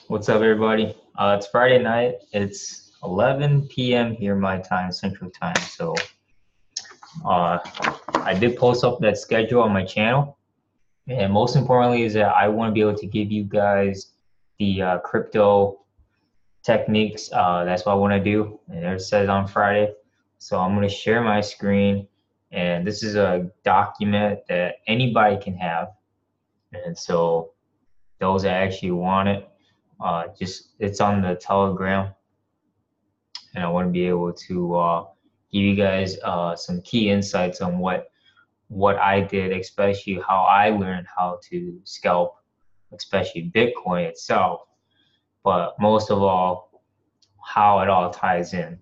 What's up, everybody? It's Friday night. It's 11 p.m. here, my time, Central Time. So, uh, I did post up that schedule on my channel, and most importantly is that I want to be able to give you guys the crypto techniques. That's what I want to do, and it says on Friday. So I'm going to share my screen, and this is a document that anybody can have, and so those that actually want it, just it's on the Telegram. And I want to be able to give you guys some key insights on what I did, especially how I learned how to scalp, especially Bitcoin itself, but most of all, how it all ties in.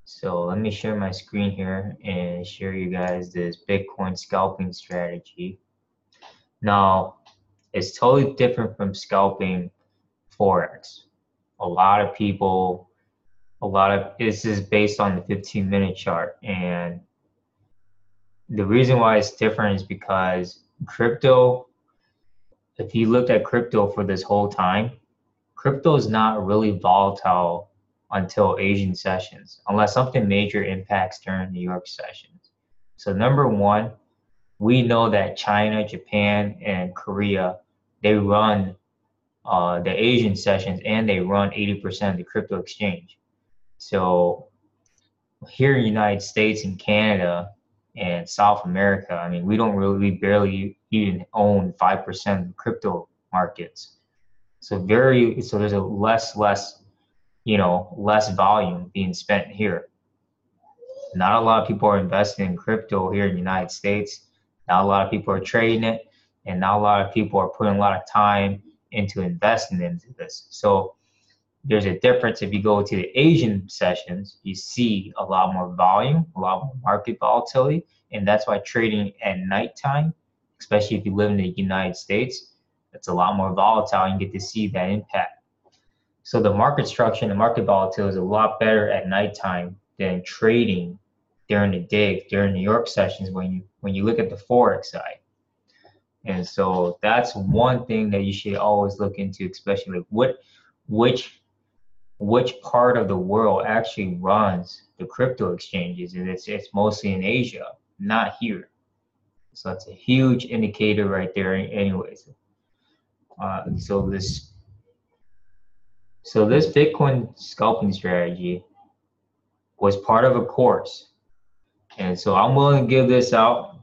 So let me share my screen here and share you guys this Bitcoin scalping strategy. Now, it's totally different from scalping Forex. A lot of people this is based on the 15-minute chart, and the reason why it's different is because crypto, if you looked at crypto for this whole time, crypto is not really volatile until Asian sessions, unless something major impacts during New York sessions. So number one, we know that China, Japan, and Korea, they run the Asian sessions, and they run 80% of the crypto exchange. So here in the United States and Canada and South America, I mean, we barely even own 5% of the crypto markets. So there's a less volume being spent here. Not a lot of people are investing in crypto here in the United States. Not a lot of people are trading it, and not a lot of people are putting a lot of time into investing into this. So there's a difference. If you go to the Asian sessions, you see a lot more volume, a lot more market volatility, and that's why trading at nighttime, especially if you live in the United States, it's a lot more volatile. You get to see that impact. So the market structure and the market volatility is a lot better at nighttime than trading during the day, during New York sessions when you look at the Forex side. And so that's one thing that you should always look into, especially like which part of the world actually runs the crypto exchanges, and it's mostly in Asia, not here. So that's a huge indicator right there anyways. So this Bitcoin scalping strategy was part of a course, and so I'm willing to give this out.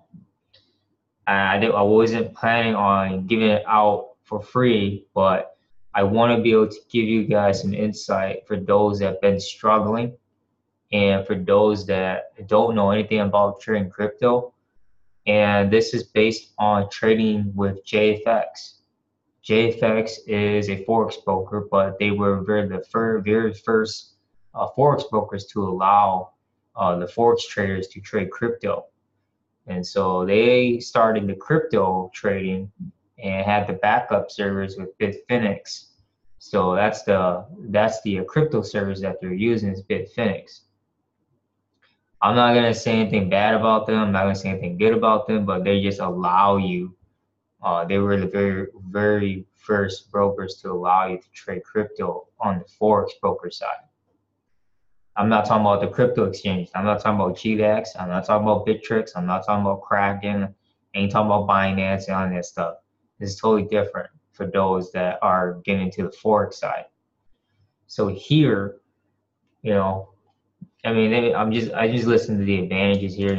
I wasn't planning on giving it out for free, but I want to be able to give you guys some insight for those that have been struggling, and for those that don't know anything about trading crypto. And this is based on trading with JAFX. JAFX is a Forex broker, but they were very first Forex brokers to allow the Forex traders to trade crypto. And so they started the crypto trading and had the backup servers with Bitfinex. So that's the crypto servers that they're using is Bitfinex. I'm not gonna say anything bad about them. I'm not gonna say anything good about them, but they just allow you. They were the very first brokers to allow you to trade crypto on the Forex broker side. I'm not talking about the crypto exchange. I'm not talking about JAFX. I'm not talking about Bittrex. I'm not talking about Kraken. I ain't talking about Binance and all that stuff. This is totally different for those that are getting into the Forex side. So here, I mean, I just listen to the advantages here.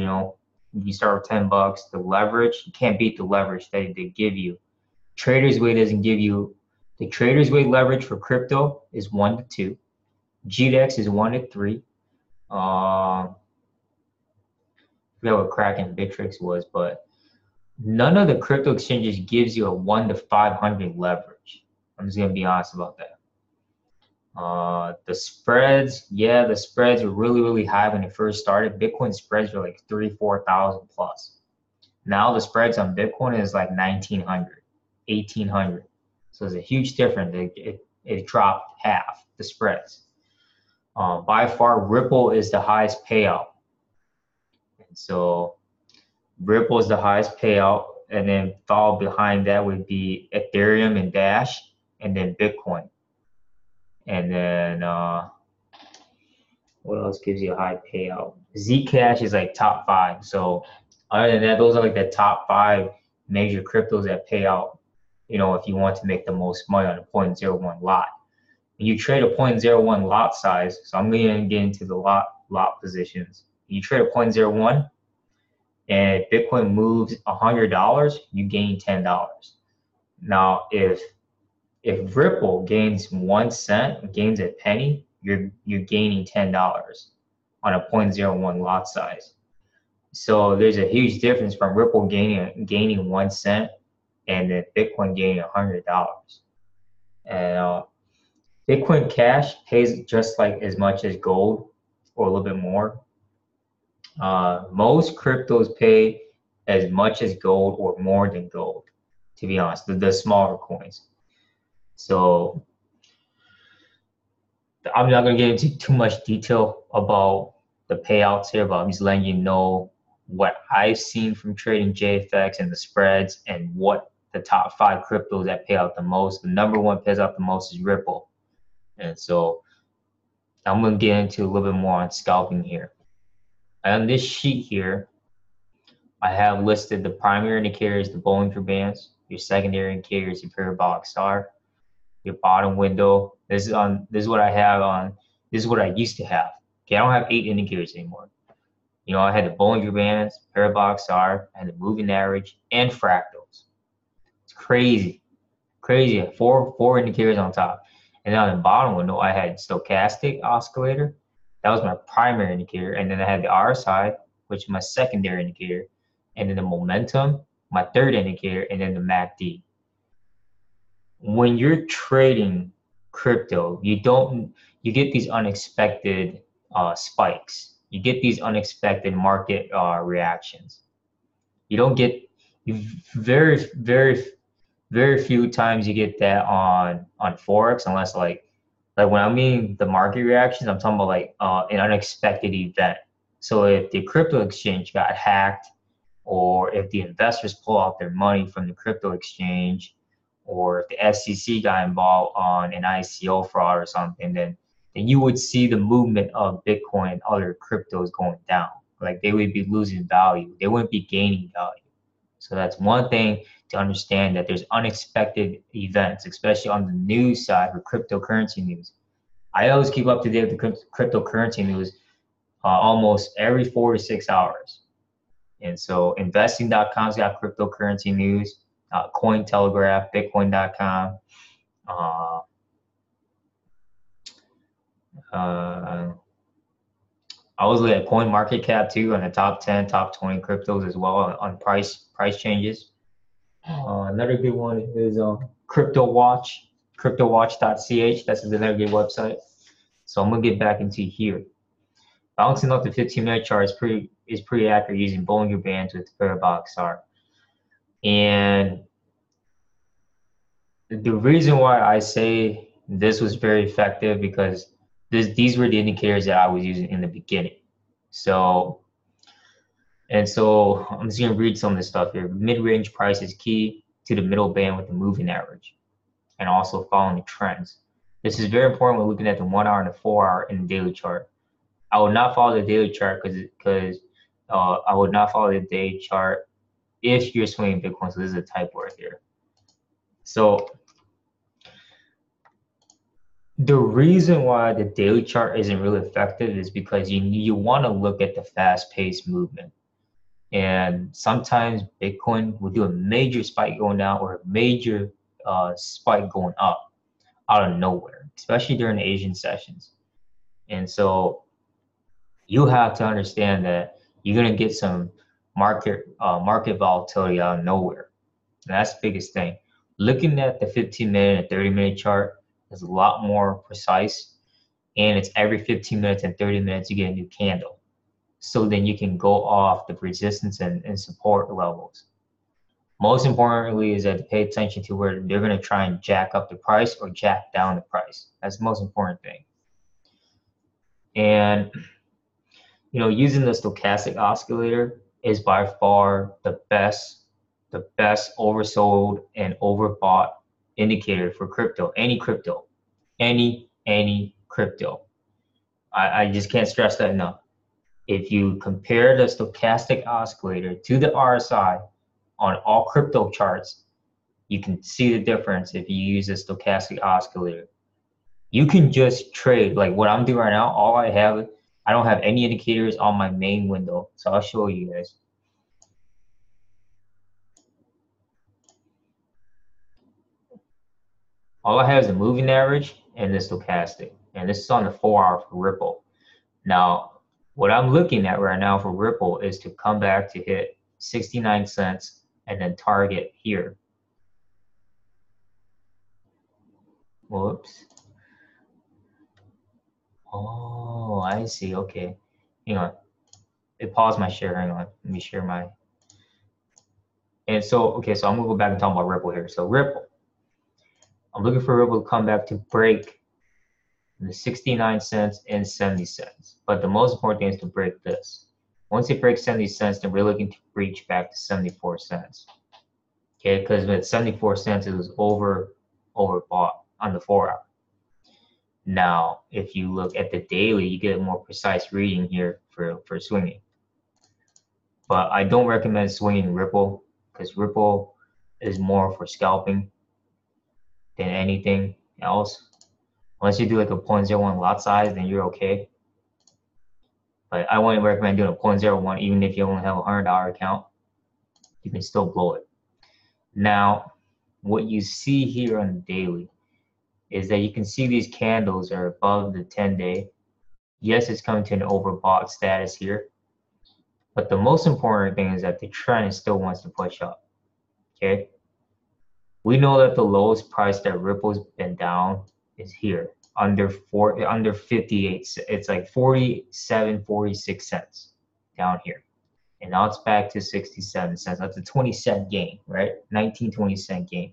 You start with $10. The leverage, you can't beat the leverage they give you. Trader's Way doesn't give you the Trader's Way leverage for crypto is 1 to 2. JAFX is 1 to 3. I forget what Kraken and Bittrex was, but none of the crypto exchanges gives you a 1 to 500 leverage. I'm just gonna be honest about that. The spreads, the spreads were really high when it first started. Bitcoin spreads were like 3,000-4,000 plus. Now the spreads on Bitcoin is like 1,900, 1,800. So there's a huge difference. It dropped half the spreads. By far, Ripple is the highest payout. And so Ripple is the highest payout, and then followed behind that would be Ethereum and Dash. and then Bitcoin. And then what else gives you a high payout? Zcash is like top 5. So other than that, those are like the top 5 major cryptos that pay out, you know, if you want to make the most money on a 0.01 lot. When you trade a 0.01 lot size, so I'm going to get into the lot positions. You trade a 0.01 and Bitcoin moves $100, you gain $10. Now, if Ripple gains 1 cent, gains a penny, you're gaining $10 on a 0.01 lot size. So there's a huge difference from Ripple gaining 1 cent and then Bitcoin gaining $100. And Bitcoin Cash pays just like as much as gold or a little bit more. Most cryptos pay as much as gold or more than gold, to be honest, the smaller coins. So I'm not going to get into too much detail about the payouts here, but I'm just letting you know what I've seen from trading JAFX and the spreads and what the top 5 cryptos that pay out the most. The number 1 pays out the most is Ripple. And so I'm going to get into a little bit more on scalping here. And on this sheet here, I have listed the primary indicators, the Bollinger Bands, your secondary indicators, your parabolic star, your bottom window. This is what I have on. This is what I used to have. Okay, I don't have 8 indicators anymore. You know, I had the Bollinger Bands, parabolic star, I had the moving average, and fractals. It's crazy, crazy. Four indicators on top. And then on the bottom window, I had stochastic oscillator. That was my primary indicator. And then I had the RSI, which is my secondary indicator. And then the momentum, my third indicator, and then the MACD. When you're trading crypto, you get these unexpected spikes. You get these unexpected market reactions. You don't get very few times you get that on Forex, unless like when I mean the market reactions, I'm talking about like an unexpected event. So if the crypto exchange got hacked, or if the investors pull out their money from the crypto exchange, or if the SEC got involved on an ICO fraud or something, then you would see the movement of Bitcoin and other cryptos going down. Like they would be losing value. They wouldn't be gaining value. So that's one thing to understand, that there's unexpected events, especially on the news side for cryptocurrency news. I always keep up to date with the cryptocurrency news almost every 4 to 6 hours. And so investing.com's got cryptocurrency news, Cointelegraph, Bitcoin.com. I was looking at CoinMarketCap too on the top 10, top 20 cryptos as well on price changes. Another good one is CryptoWatch, CryptoWatch.ch. That's another good website. So I'm gonna get back into here. Bouncing off the 15-minute chart is pretty accurate using Bollinger Bands with parabolic star. And the reason why I say this was very effective, because these were the indicators that I was using in the beginning. So I'm just gonna read some of this stuff here. Mid-range price is key to the middle band with the moving average, and also following the trends. This is very important when looking at the 1 hour and the 4 hour in the daily chart. I would not follow the daily chart because I would not follow the daily chart if you're swinging Bitcoin. So this is a type word here. So the reason why the daily chart isn't really effective is because you want to look at the fast-paced movement. And sometimes Bitcoin will do a major spike going down or a major spike going up out of nowhere, especially during the Asian sessions. And so you have to understand that you're going to get some market volatility out of nowhere. And that's the biggest thing. Looking at the 15-minute and 30-minute chart is a lot more precise, and it's every 15 minutes and 30 minutes you get a new candle. So then you can go off the resistance and support levels. Most importantly is that to pay attention to where they're going to try and jack up the price or jack down the price. That's the most important thing. And using the stochastic oscillator is by far the best oversold and overbought indicator for crypto, any crypto, any crypto. I just can't stress that enough. If you compare the stochastic oscillator to the RSI on all crypto charts, you can see the difference if you use a stochastic oscillator. You can just trade like what I'm doing right now. I don't have any indicators on my main window. So I'll show you guys. All I have is a moving average and the stochastic. And this is on the 4-hour for Ripple. Now, what I'm looking at right now for Ripple is to come back to hit 69 cents and then target here. Whoops. Oh, I see. Okay. Hang on. It paused my share. Hang on. Let me share my. And so, okay, so I'm going to go back and talk about Ripple here. So, Ripple. I'm looking for Ripple to come back to break the 69 cents and 70 cents. But the most important thing is to break this. Once it breaks 70 cents, then we're looking to reach back to 74 cents. Okay, because with 74 cents, it was overbought on the 4-hour. Now, if you look at the daily, you get a more precise reading here for swinging. But I don't recommend swinging Ripple because Ripple is more for scalping than anything else. Unless you do like a 0.01 lot size, then you're okay. But I wouldn't recommend doing a 0.01 even if you only have a $100 account. You can still blow it. Now, what you see here on the daily is that you can see these candles are above the 10-day. Yes, it's coming to an overbought status here. But the most important thing is that the trend still wants to push up. Okay? We know that the lowest price that Ripple's been down is here, under 58. It's like 47, 46 cents down here. And now it's back to 67 cents. That's a 20-cent gain, right? 19-20-cent gain.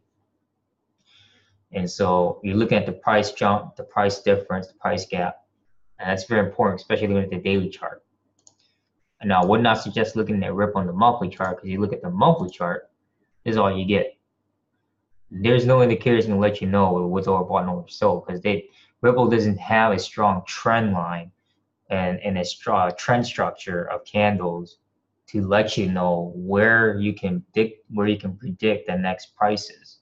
And so you're looking at the price jump, the price difference, the price gap. And that's very important, especially looking at the daily chart. And now I would not suggest looking at Ripple on the monthly chart because you look at the monthly chart, this is all you get. There's no indicators going to let you know what's overbought and oversold because Ripple doesn't have a strong trend line and a strong trend structure of candles to let you know where you can predict the next prices.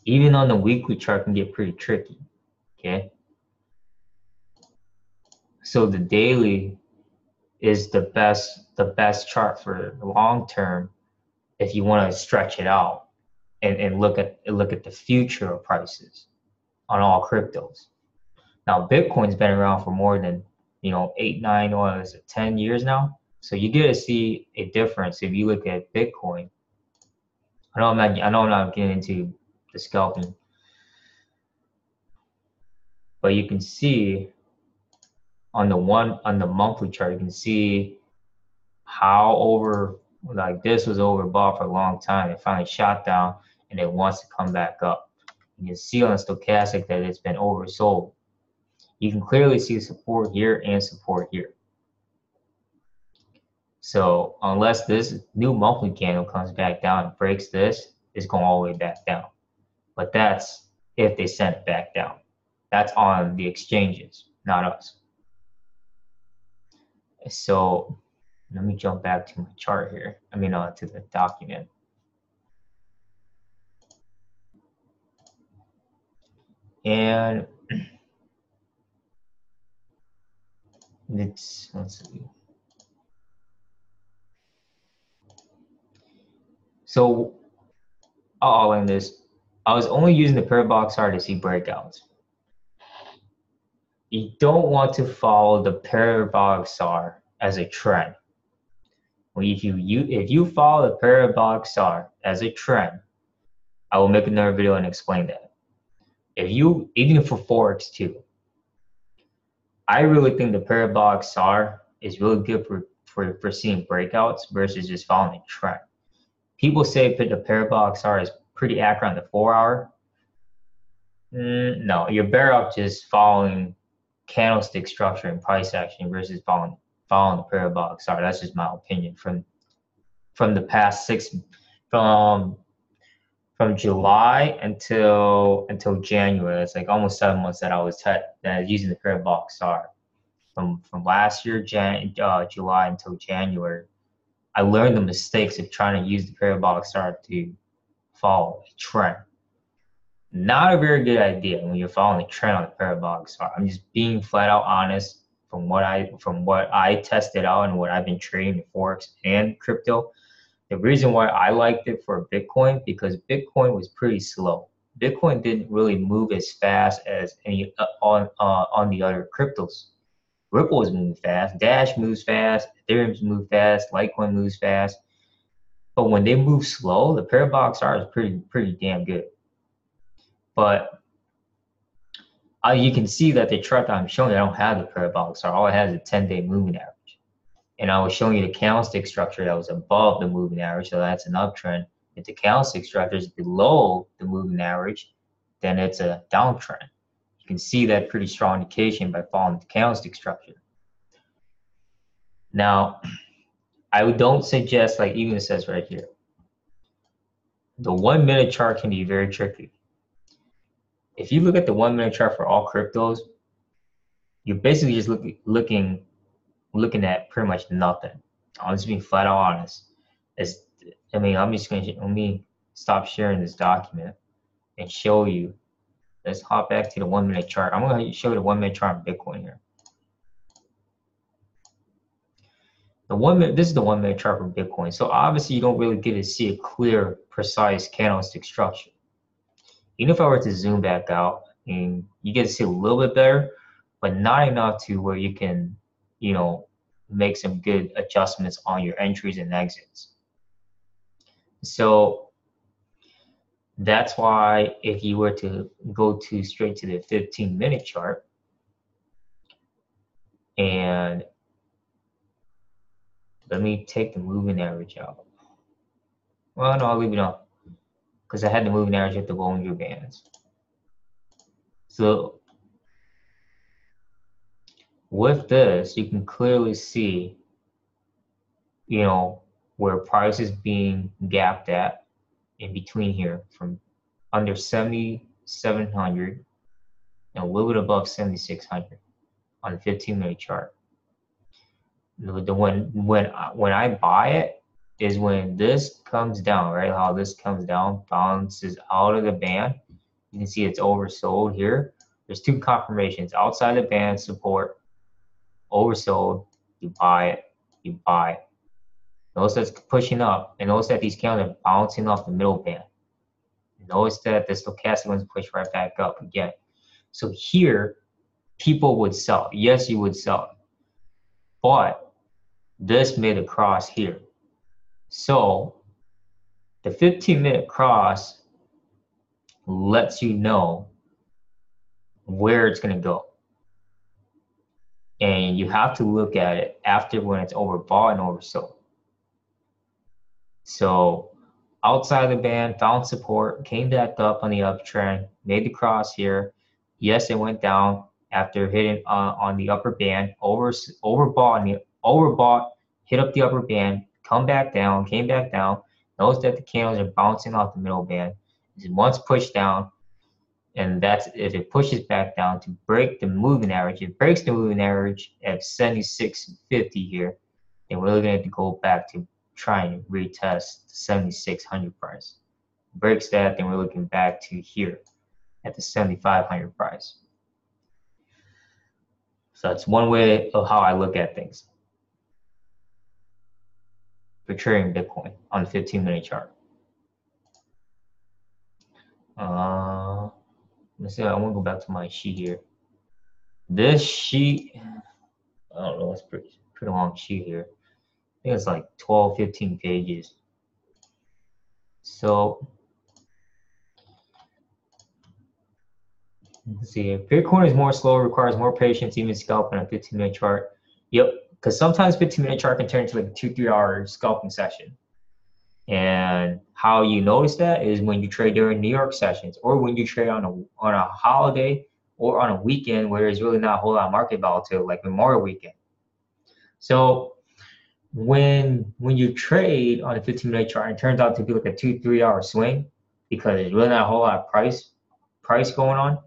Even on the weekly chart can get pretty tricky. Okay. So the daily is the best chart for long term if you want to stretch it out and look at the future of prices on all cryptos. Now Bitcoin's been around for more than 8, 9, or is it 10 years now? So you get to see a difference if you look at Bitcoin. I know I'm not getting into the scalping, but you can see on the monthly chart, you can see how this was overbought for a long time. It finally shot down and it wants to come back up. You can see on the stochastic that it's been oversold. You can clearly see support here and support here. So unless this new monthly candle comes back down and breaks this, it's going all the way back down. But that's if they send it back down. That's on the exchanges, not us. So let me jump back to my chart here. To the document. And let's see. So I'll end this. I was only using the parabox R to see breakouts. You don't want to follow the parabox R as a trend. If you follow the parabox R as a trend, I will make another video and explain that. Even for Forex too, I really think the parabox R is really good for seeing breakouts versus just following a trend. People say the parabox R is pretty accurate on the 4-hour. No, you're better off just following candlestick structure and price action versus following the parabox R. That's just my opinion from the past from July until January. It's like almost 7 months that I was using the parabolic SAR. From last year, July until January, I learned the mistakes of trying to use the parabolic SAR to follow a trend. Not a very good idea when you're following a trend on the parabolic SAR. I'm just being flat out honest from what I tested out and what I've been trading in Forex and crypto. The reason why I liked it for Bitcoin, because Bitcoin was pretty slow. Bitcoin didn't really move as fast as any on the other cryptos. Ripple is moving fast, Dash moves fast, Ethereum moves fast, Litecoin moves fast. But when they move slow, the parabolic SAR is pretty damn good. But you can see that the chart that I'm showing you, I don't have the parabolic SAR. All I have is a 10-day moving average. And I was showing you the candlestick structure that was above the moving average, so that's an uptrend. If the candlestick structure is below the moving average, then it's a downtrend. You can see that pretty strong indication by following the candlestick structure. Now, I don't suggest, like even it says right here, the 1 minute chart can be very tricky. If you look at the 1 minute chart for all cryptos, you're basically just looking at pretty much nothing. I'm just being flat out honest. Let me stop sharing this document and show you. Let's hop back to the 1 minute chart. I'm going to show you the 1 minute chart on Bitcoin here. This is the 1 minute chart for Bitcoin. So obviously you don't really get to see a clear, precise candlestick structure. Even if I were to zoom back out, and you get to see a little bit better, but not enough to where you can, make some good adjustments on your entries and exits. So that's why if you were to go straight to the 15-minute chart, and let me take the moving average out. Well, no, I'll leave it on because I had the moving average at the Bollinger Bands. So with this, you can clearly see, where price is being gapped at in between here from under 7,700 and a little bit above 7,600 on the 15-minute chart. When I buy it is when this comes down, right? How this comes down, bounces out of the band. You can see it's oversold here. There's two confirmations: outside the band support, oversold. You buy it, you buy it. Notice that's pushing up, and notice that these candles are bouncing off the middle band. Notice that the stochastic ones push right back up again. So here, people would sell. Yes, you would sell, but this made a cross here. So the 15-minute cross lets you know where it's going to go. And you have to look at it after when it's overbought and oversold. So outside the band, found support, came back up on the uptrend, made the cross here. Yes, it went down after hitting on the upper band, overbought, hit up the upper band, came back down. Notice that the candles are bouncing off the middle band. Once pushed down, and that's if it pushes back down to break the moving average. It breaks the moving average at 76.50 here, then we're looking at to go back to try and retest the 7,600 price. Breaks that, then we're looking back to here at the 7,500 price. So that's one way of how I look at things for trading Bitcoin on the 15-minute chart. Let's see. I want to go back to my sheet here. This sheet, I don't know, it's pretty long sheet here. I think it's like 12, 15 pages. So let's see. Bitcoin is more slow, requires more patience, even scalping on a 15-minute chart. Yep, because sometimes 15-minute chart can turn into like a 2-3 hour scalping session. And how you notice that is when you trade during New York sessions, or when you trade on a holiday or on a weekend where there's really not a whole lot of market volatility, like Memorial Weekend. So when you trade on a 15-minute chart, it turns out to be like a 2-3 hour swing because there's really not a whole lot of price going on,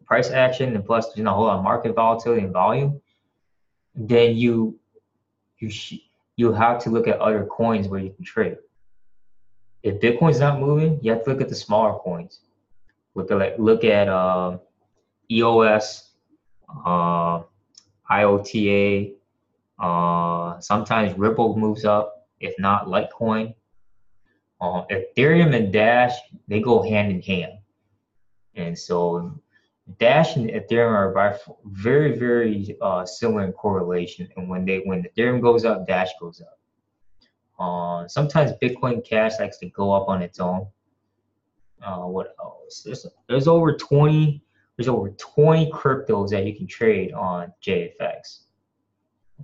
price action, and plus there's not a whole lot of market volatility and volume, then you have to look at other coins where you can trade. If Bitcoin's not moving, you have to look at the smaller coins. Look at EOS, IOTA. Sometimes Ripple moves up. If not, Litecoin. Ethereum and Dash, they go hand in hand. And so Dash and Ethereum are by very, very similar in correlation. And when Ethereum goes up, Dash goes up. Sometimes Bitcoin Cash likes to go up on its own. What else? There's over 20 cryptos that you can trade on JAFX.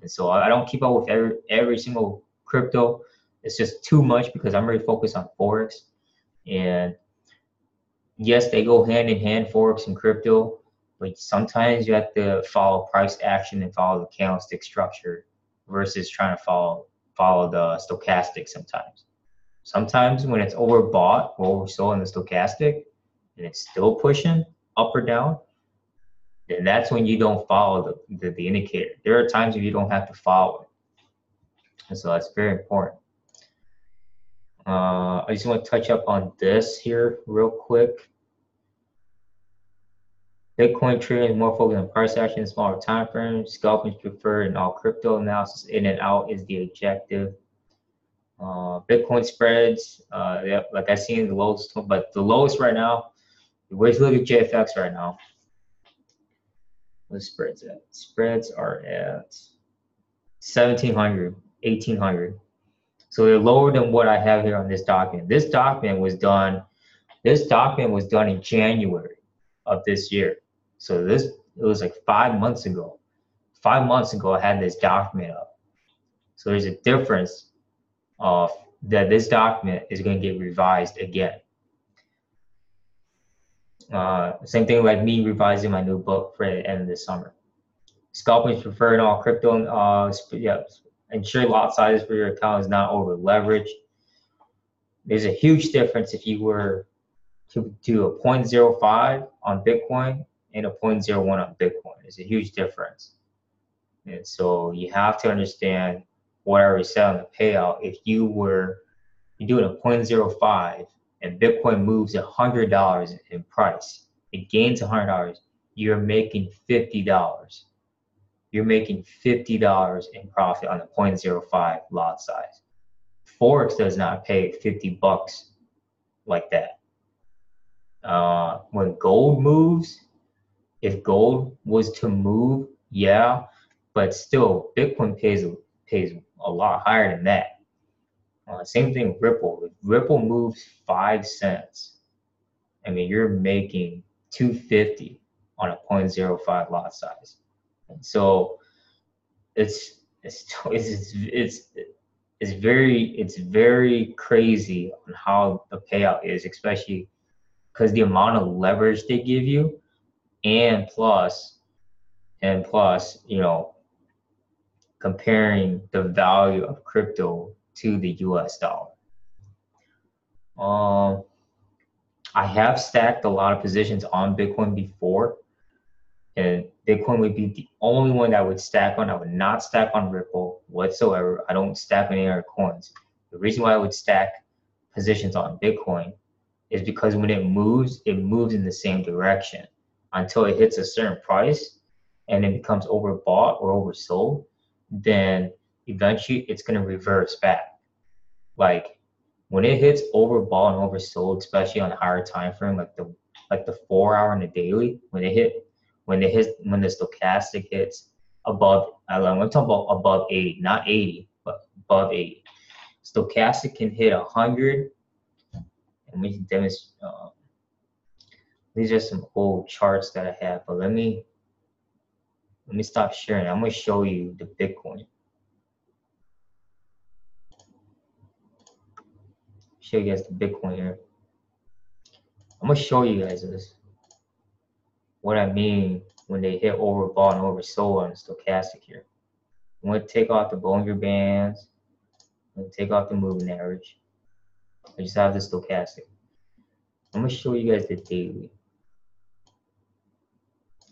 And so I don't keep up with every single crypto. It's just too much because I'm really focused on Forex. And yes, they go hand in hand, Forex and crypto, but sometimes you have to follow price action and follow the candlestick structure versus trying to follow the stochastic sometimes. Sometimes when it's overbought or oversold in the stochastic and it's still pushing up or down, then that's when you don't follow the indicator. There are times when you don't have to follow it. And so that's very important. I just want to touch up on this here real quick. Bitcoin trading is more focused on price action, smaller time frames. Scalping is preferred, and all crypto analysis in and out is the objective. Bitcoin spreads, yeah, like I seen the lowest, but the lowest right now. Where's look at JFX right now? What spreads at? Spreads are at 1,700, 1,800. So they're lower than what I have here on this document. This document was done in January of this year. So it was like 5 months ago. 5 months ago, I had this document up. So there's a difference of that this document is going to get revised again. Same thing like me revising my new book for the end of the summer. Scalping is preferred in all crypto. Yeah, ensure lot sizes for your account is not over leveraged. There's a huge difference if you were to do a 0.05 on Bitcoin and a 0.01 on Bitcoin. There's a huge difference. And so you have to understand what I already said on the payout. If you're doing a 0.05 and Bitcoin moves $100 in price, it gains $100, you're making $50. You're making $50 in profit on a 0.05 lot size. Forex does not pay $50 like that. When gold moves, if gold was to move, yeah, but still Bitcoin pays a lot higher than that. Same thing with Ripple. If Ripple moves 5 cents, I mean, you're making $250 on a 0.05 lot size. And so it's very crazy on how the payout is, especially because the amount of leverage they give you, and plus, you know, comparing the value of crypto to the US dollar. I have stacked a lot of positions on Bitcoin before, and Bitcoin would be the only one that I would stack on. I would not stack on Ripple whatsoever. I don't stack on any other coins. The reason why I would stack positions on Bitcoin is because when it moves in the same direction until it hits a certain price and it becomes overbought or oversold, then eventually it's going to reverse back. Like when it hits overbought and oversold, especially on a higher time frame, like the 4 hour and the daily, when the stochastic hits above, I'm talking about above 80, not 80, but above 80. Stochastic can hit 100. And we can demonstrate. These are some old charts that I have, but let me stop sharing. I'm gonna show you the Bitcoin. Show you guys the Bitcoin here. I'm gonna show you guys this. What I mean when they hit overbought and oversold on the stochastic here. I'm gonna take off the Bollinger Bands. I'm gonna take off the moving average. I just have the stochastic. I'm gonna show you guys the daily.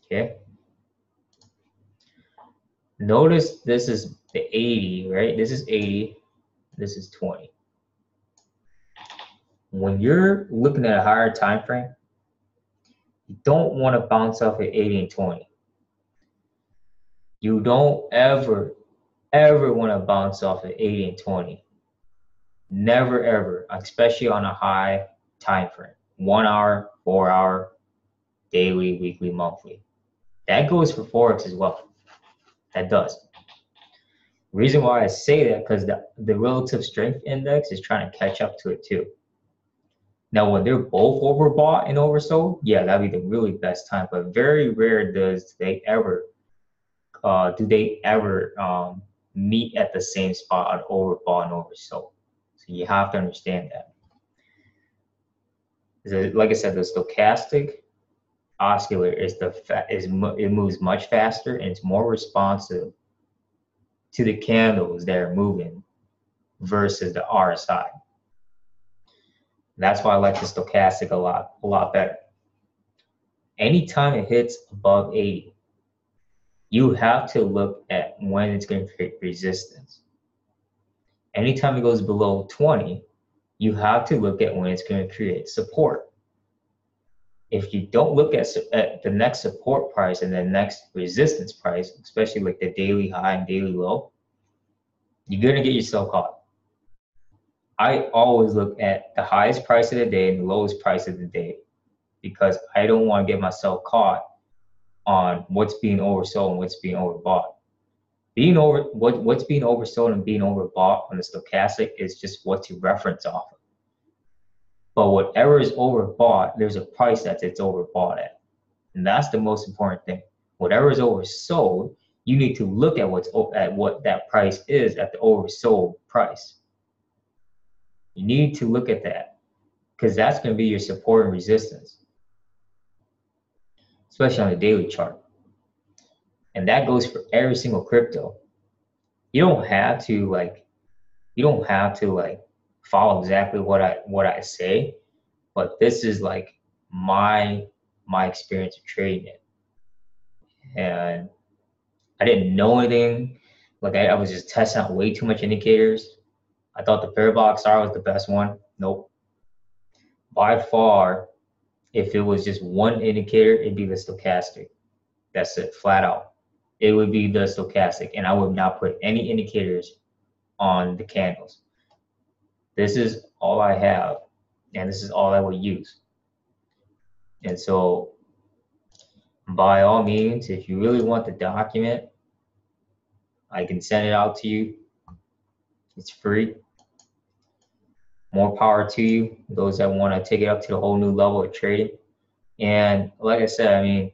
Okay. Notice this is the 80, right? This is 80. This is 20. When you're looking at a higher time frame, you don't want to bounce off at 80 and 20. You don't ever want to bounce off at 80 and 20. Never ever, especially on a high time frame. 1 hour, 4 hour, daily, weekly, monthly. That goes for Forex as well. That does. Reason why I say that, because the relative strength index is trying to catch up to it too. Now, when they're both overbought and oversold, yeah, that'd be the really best time. But very rare do they ever meet at the same spot on overbought and oversold. So you have to understand that. So, like I said, the stochastic oscillator it moves much faster and it's more responsive to the candles that are moving versus the RSI. That's why I like the stochastic a lot better. Anytime it hits above 80, you have to look at when it's going to create resistance. Anytime it goes below 20, you have to look at when it's going to create support. If you don't look at the next support price and the next resistance price, especially like the daily high and daily low, you're going to get yourself caught. I always look at the highest price of the day and the lowest price of the day because I don't want to get myself caught on what's being oversold and what's being overbought. What's being oversold and being overbought on the stochastic is just what to reference off of. But whatever is overbought, there's a price that it's overbought at. And that's the most important thing. Whatever is oversold, you need to look at what that price is at the oversold price. You need to look at that because that's going to be your support and resistance, especially on the daily chart. And that goes for every single crypto. You don't have to follow exactly what I say, but this is like my experience of trading it. And I didn't know anything. Like I was just testing out way too much indicators. I thought the parabolic star was the best one. Nope. By far, if it was just one indicator, it'd be the stochastic. That's it, flat out. It would be the stochastic, and I would not put any indicators on the candles. This is all I have, and this is all I will use. And so, by all means, if you really want the document, I can send it out to you. It's free. More power to you, those that want to take it up to the whole new level of trading. And like I said, I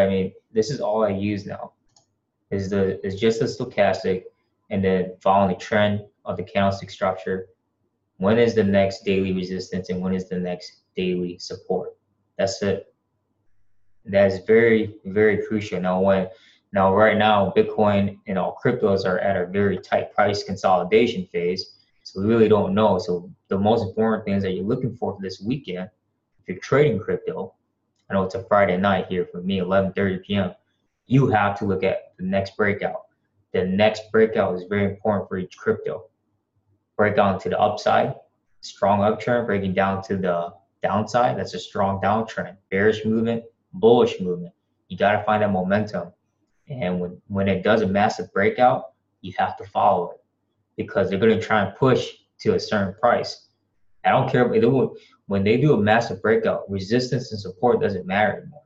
mean, this is all I use now. Is just the stochastic, and then following the trend of the candlestick structure. When is the next daily resistance and when is the next daily support? That's it. That is very, very crucial. Right now, Bitcoin and all cryptos are at a very tight price consolidation phase. So we really don't know. So the most important things that you're looking for this weekend, if you're trading crypto, I know it's a Friday night here for me, 11:30 p.m. You have to look at the next breakout. The next breakout is very important for each crypto. Breakout to the upside, strong uptrend, breaking down to the downside, that's a strong downtrend. Bearish movement, bullish movement. You got to find that momentum. And when it does a massive breakout, you have to follow it because they're going to try and push to a certain price. I don't care when they do a massive breakout, resistance and support doesn't matter anymore.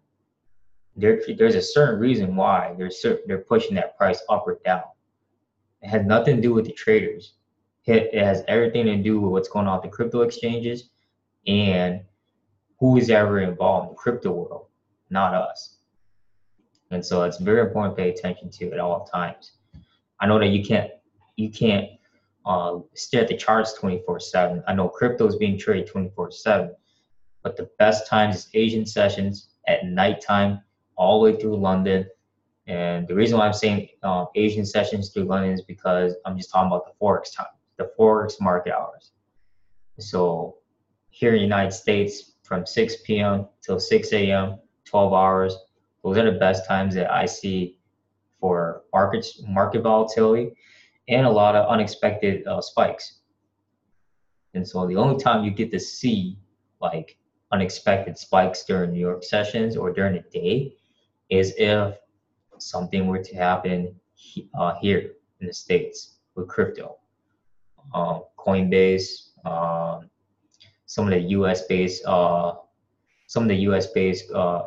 There's a certain reason why they're pushing that price up or down. It has nothing to do with the traders. It has everything to do with what's going on with the crypto exchanges and who is ever involved in the crypto world, not us. And so it's very important to pay attention to at all times. I know that you can't stare at the charts 24/7. I know crypto is being traded 24/7, but the best times is Asian sessions at nighttime, all the way through London. And the reason why I'm saying Asian sessions through London is because I'm just talking about the Forex time, the Forex market hours. So here in the United States from 6 p.m. till 6 a.m., 12 hours. Those are the best times that I see for market volatility and a lot of unexpected spikes. And so the only time you get to see like unexpected spikes during New York sessions or during the day is if something were to happen here in the States with crypto. Coinbase, some of the US based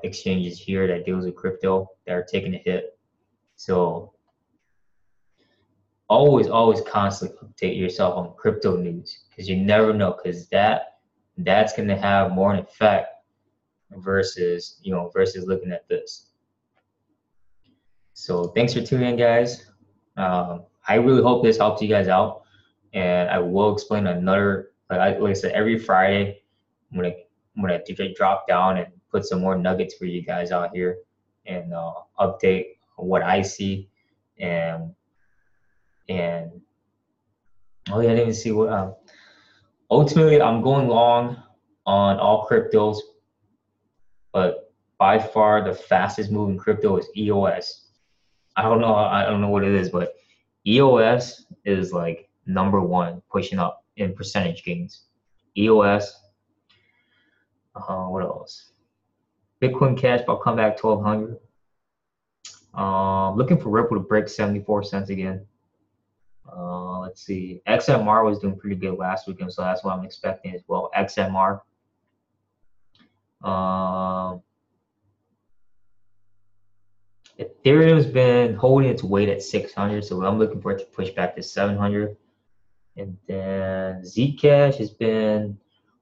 exchanges here that deals with crypto that are taking a hit. So always constantly update yourself on crypto news because you never know, because that's going to have more an effect versus looking at this. So thanks for tuning in, guys. I really hope this helps you guys out, and I will explain another, like I said, every Friday I'm gonna drop down and put some more nuggets for you guys out here and update what I see and oh yeah, I didn't even see what ultimately I'm going long on all cryptos, but by far the fastest moving crypto is EOS. I don't know what it is, but EOS is like #1 pushing up in percentage gains. EOS, what else? Bitcoin Cash, I'll come back 1200. Looking for Ripple to break 74 cents again. Let's see. XMR was doing pretty good last weekend, so that's what I'm expecting as well. XMR. Ethereum's been holding its weight at 600, so I'm looking for it to push back to 700. And then Zcash has been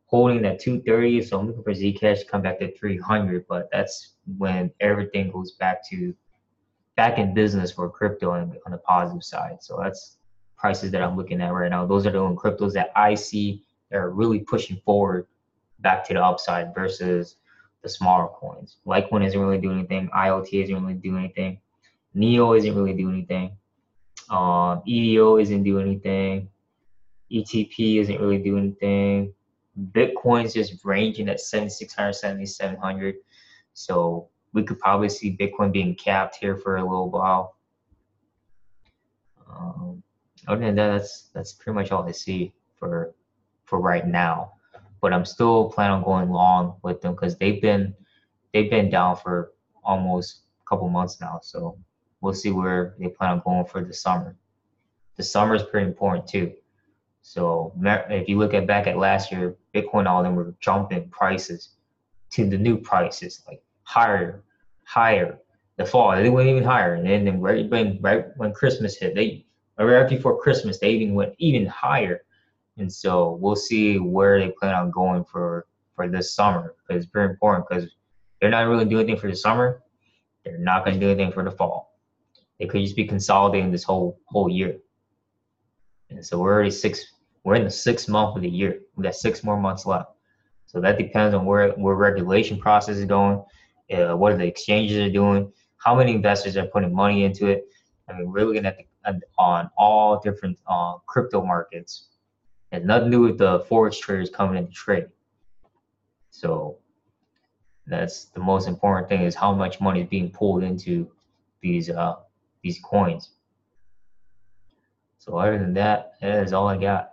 holding at 230, so I'm looking for Zcash to come back to 300, but that's when everything goes back in business for crypto and on the positive side. So that's prices that I'm looking at right now. Those are the only cryptos that I see that are really pushing forward back to the upside versus the smaller coins. Litecoin isn't really doing anything. IoT isn't really doing anything. NEO isn't really doing anything. EDO isn't doing anything. ETP isn't really doing anything. Bitcoin's just ranging at 7,600, 7,700. So we could probably see Bitcoin being capped here for a little while. Other than that, that's pretty much all I see for right now. But I'm still planning on going long with them because they've been down for almost a couple months now. So we'll see where they plan on going for the summer. The summer is pretty important too. So if you look back at last year, Bitcoin, all of them were jumping prices to the new prices, like higher. The fall, they went even higher, and then right when Christmas hit, right before Christmas, they even went even higher. And so we'll see where they plan on going for this summer, because it's very important, because they're not really doing anything for the summer. They're not going to do anything for the fall. They could just be consolidating this whole year. And so we're in the 6th month of the year. We got 6 more months left. So that depends on where regulation process is going, what the exchanges are doing, how many investors are putting money into it. I mean, we're looking at on all different crypto markets. And nothing to do with the Forex traders coming into trade. So that's the most important thing, is how much money is being pulled into these coins. So other than that, that is all I got.